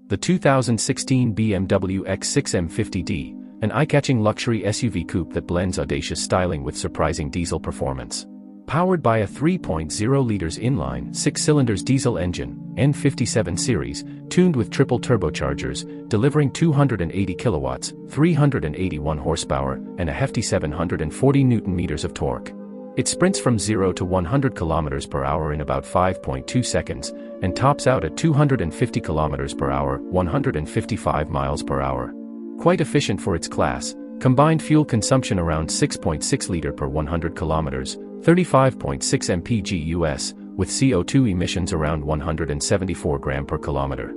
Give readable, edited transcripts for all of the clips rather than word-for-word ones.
The 2016 BMW X6 M50D, an eye-catching luxury SUV coupe that blends audacious styling with surprising diesel performance. Powered by a 3.0 liters inline, 6-cylinders diesel engine, N57 series, tuned with triple turbochargers, delivering 280 kilowatts, 381 horsepower, and a hefty 740 newton-meters of torque. It sprints from 0 to 100 km per hour in about 5.2 seconds, and tops out at 250 km per hour, 155 miles per hour. Quite efficient for its class, combined fuel consumption around 6.6 liter per 100 kilometers, 35.6 mpg US, with CO2 emissions around 174 gram per kilometer.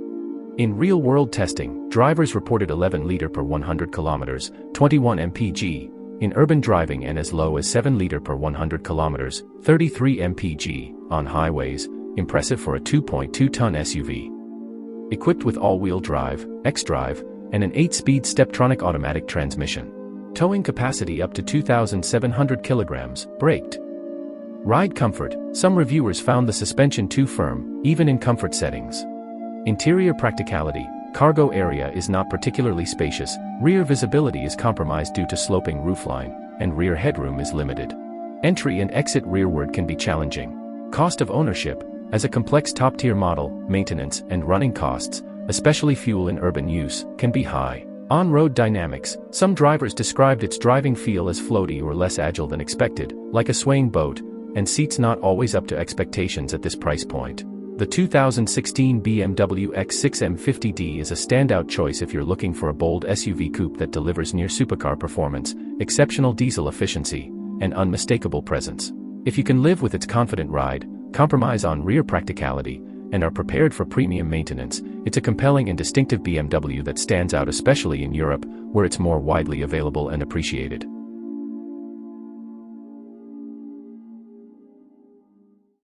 In real-world testing, drivers reported 11 liter per 100 kilometers, 21 mpg, in urban driving and as low as 7 liter per 100 kilometers, 33 mpg, on highways, impressive for a 2.2-ton SUV. Equipped with all-wheel drive, xDrive, and an 8-speed Steptronic automatic transmission. Towing capacity up to 2,700 kilograms, braked. Ride comfort, some reviewers found the suspension too firm, even in comfort settings. Interior practicality, cargo area is not particularly spacious, rear visibility is compromised due to sloping roofline, and rear headroom is limited. Entry and exit rearward can be challenging. Cost of ownership, as a complex top-tier model, maintenance and running costs, especially fuel in urban use, can be high. On-road dynamics, some drivers described its driving feel as floaty or less agile than expected, like a swaying boat, and seats not always up to expectations at this price point. The 2016 BMW X6 M50D is a standout choice if you're looking for a bold SUV coupe that delivers near supercar performance, exceptional diesel efficiency, and unmistakable presence. If you can live with its confident ride, compromise on rear practicality, and are prepared for premium maintenance, it's a compelling and distinctive BMW that stands out especially in Europe, where it's more widely available and appreciated.